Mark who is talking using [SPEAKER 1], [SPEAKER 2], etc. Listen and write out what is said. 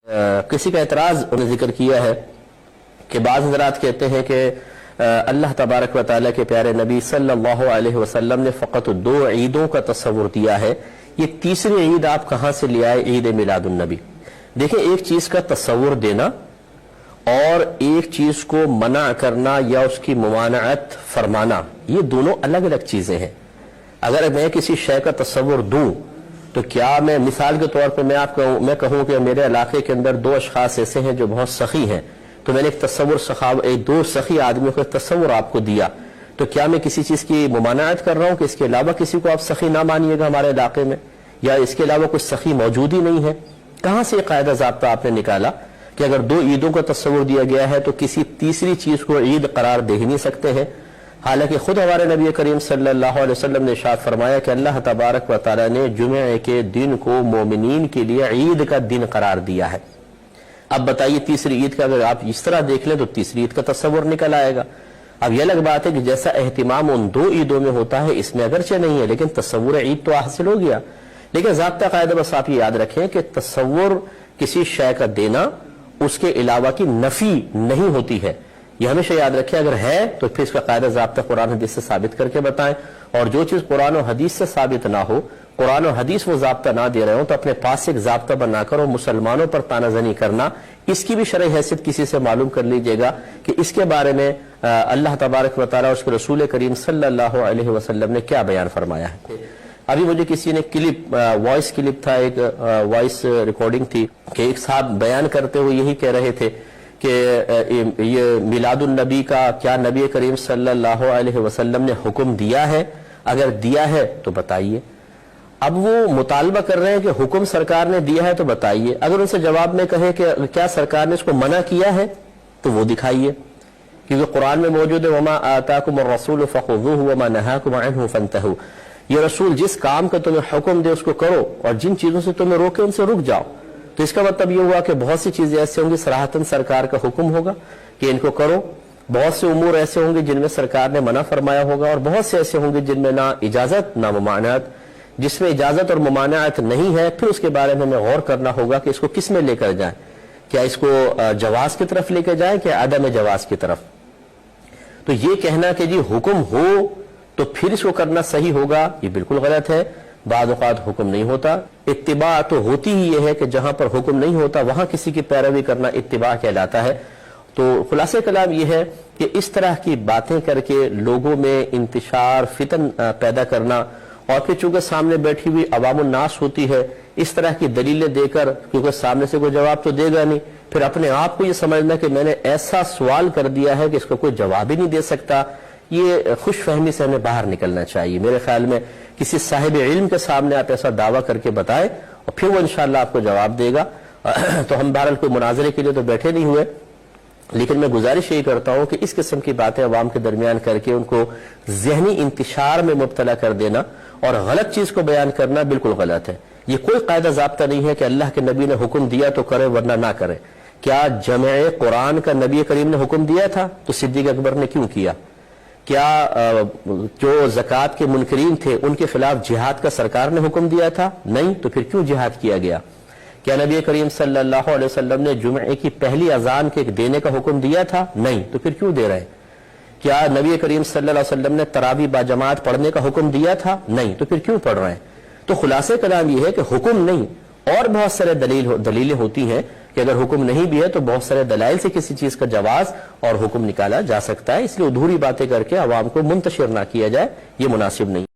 [SPEAKER 1] کسی کا اعتراض انہوں نے ذکر کیا ہے کہ بعض حضرات کہتے ہیں کہ اللہ تبارک و تعالیٰ کے پیارے نبی صلی اللہ علیہ وسلم نے فقط 2 عیدوں کا تصور دیا ہے، یہ تیسری عید آپ کہاں سے لے آئے، عید میلاد النبی؟ دیکھیں، ایک چیز کا تصور دینا اور ایک چیز کو منع کرنا یا اس کی ممانعت فرمانا، یہ دونوں الگ الگ چیزیں ہیں۔ اگر میں کسی شے کا تصور دوں تو کیا میں مثال کے طور پر میں کہوں کہ میرے علاقے کے اندر 2 اشخاص ایسے ہیں جو بہت سخی ہیں، تو میں نے ایک تصور 2 سخی آدمیوں کا تصور آپ کو دیا، تو کیا میں کسی چیز کی ممانعت کر رہا ہوں کہ اس کے علاوہ کسی کو آپ سخی نہ مانیے گا ہمارے علاقے میں، یا اس کے علاوہ کوئی سخی موجود ہی نہیں ہے؟ کہاں سے یہ قاعدہ ضابطہ آپ نے نکالا کہ اگر 2 عیدوں کا تصور دیا گیا ہے تو کسی تیسری چیز کو عید قرار دے ہی نہیں سکتے ہیں؟ حالانکہ خود ہمارے نبی کریم صلی اللہ علیہ وسلم نے ارشاد فرمایا کہ اللہ تبارک و تعالی نے جمعے کے دن کو مومنین کے لیے عید کا دن قرار دیا ہے۔ اب بتائیے، تیسری عید کا اگر آپ اس طرح دیکھ لیں تو تیسری عید کا تصور نکل آئے گا۔ اب یہ الگ بات ہے کہ جیسا اہتمام ان 2 عیدوں میں ہوتا ہے اس میں اگرچہ نہیں ہے، لیکن تصور عید تو حاصل ہو گیا۔ لیکن ضابطہ قاعدہ بس آپ یہ یاد رکھیں کہ تصور کسی شے کا دینا اس کے علاوہ کی نفی نہیں ہوتی ہے، یہ ہمیشہ یاد رکھیں۔ اگر ہے تو پھر اس کا قاعدہ ضابطہ قرآن حدیث سے ثابت کر کے بتائیں، اور جو چیز قرآن و حدیث سے ثابت نہ ہو، قرآن و حدیث وہ ضابطہ نہ دے رہے ہوں، تو اپنے پاس ایک ضابطہ بنا کر اور مسلمانوں پر تانہ زنی کرنا، اس کی بھی شرعی حیثیت کسی سے معلوم کر لیجئے گا کہ اس کے بارے میں اللہ تبارک و تعالیٰ اور اس کے رسول کریم صلی اللہ علیہ وسلم نے کیا بیان فرمایا ہے۔ ابھی مجھے کسی نے وائس کلپ تھا، ایک وائس ریکارڈنگ تھی کہ ایک صاحب بیان کرتے ہوئے یہی کہہ رہے تھے کہ یہ میلاد النبی کا کیا نبی کریم صلی اللہ علیہ وسلم نے حکم دیا ہے؟ اگر دیا ہے تو بتائیے۔ اب وہ مطالبہ کر رہے ہیں کہ حکم سرکار نے دیا ہے تو بتائیے۔ اگر ان سے جواب میں کہے کہ کیا سرکار نے اس کو منع کیا ہے تو وہ دکھائیے، کیونکہ قرآن میں موجود ہے وَمَا آتَاكُمُ الرَّسُولُ فَخُذُوهُ وَمَا نَهَاكُمْ عَنْهُ فَانْتَهُوا، یہ رسول جس کام کا تمہیں حکم دے اس کو کرو، اور جن چیزوں سے تمہیں روکے ان سے رک جاؤ۔ تو اس کا مطلب یہ ہوا کہ بہت سی چیزیں ایسے ہوں گی صراحتاً سرکار کا حکم ہوگا کہ ان کو کرو، بہت سے امور ایسے ہوں گے جن میں سرکار نے منع فرمایا ہوگا، اور بہت سے ایسے ہوں گے جن میں نہ اجازت نہ ممانعت۔ جس میں اجازت اور ممانعت نہیں ہے پھر اس کے بارے میں ہمیں غور کرنا ہوگا کہ اس کو کس میں لے کر جائیں، کیا اس کو جواز کی طرف لے کر جائیں کہ عدم جواز کی طرف۔ تو یہ کہنا کہ جی حکم ہو تو پھر اس کو کرنا صحیح ہوگا، یہ بالکل غلط ہے۔ بعض اوقات حکم نہیں ہوتا، اتباع تو ہوتی ہی یہ ہے کہ جہاں پر حکم نہیں ہوتا وہاں کسی کی پیروی کرنا اتباع کہلاتا ہے۔ تو خلاصہ کلام یہ ہے کہ اس طرح کی باتیں کر کے لوگوں میں انتشار فتن پیدا کرنا، اور پھر چونکہ سامنے بیٹھی ہوئی عوام الناس ہوتی ہے، اس طرح کی دلیلیں دے کر، کیونکہ سامنے سے کوئی جواب تو دے گا نہیں، پھر اپنے آپ کو یہ سمجھنا کہ میں نے ایسا سوال کر دیا ہے کہ اس کو کوئی جواب ہی نہیں دے سکتا، یہ خوش فہمی سے ہمیں باہر نکلنا چاہیے۔ میرے خیال میں کسی صاحب علم کے سامنے آپ ایسا دعویٰ کر کے بتائیں اور پھر وہ انشاءاللہ آپ کو جواب دے گا۔ تو ہم بہرحال کوئی مناظرے کے لیے تو بیٹھے نہیں ہوئے، لیکن میں گزارش یہی کرتا ہوں کہ اس قسم کی باتیں عوام کے درمیان کر کے ان کو ذہنی انتشار میں مبتلا کر دینا اور غلط چیز کو بیان کرنا بالکل غلط ہے۔ یہ کوئی قاعدہ ضابطہ نہیں ہے کہ اللہ کے نبی نے حکم دیا تو کرے ورنہ نہ کرے۔ کیا جمع قرآن کا نبی کریم نے حکم دیا تھا تو صدیق اکبر نے کیوں کیا؟ کیا جو زکوٰۃ کے منکرین تھے ان کے خلاف جہاد کا سرکار نے حکم دیا تھا؟ نہیں، تو پھر کیوں جہاد کیا گیا؟ کیا نبی کریم صلی اللہ علیہ وسلم نے جمعے کی پہلی اذان کے دینے کا حکم دیا تھا؟ نہیں، تو پھر کیوں دے رہے ہیں؟ کیا نبی کریم صلی اللہ علیہ وسلم نے تراویح با جماعت پڑھنے کا حکم دیا تھا؟ نہیں، تو پھر کیوں پڑھ رہے ہیں؟ تو خلاصہ کلام یہ ہے کہ حکم نہیں، اور بہت سارے دلیلیں ہوتی ہیں کہ اگر حکم نہیں بھی ہے تو بہت سارے دلائل سے کسی چیز کا جواز اور حکم نکالا جا سکتا ہے، اس لیے ادھوری باتیں کر کے عوام کو منتشر نہ کیا جائے، یہ مناسب نہیں۔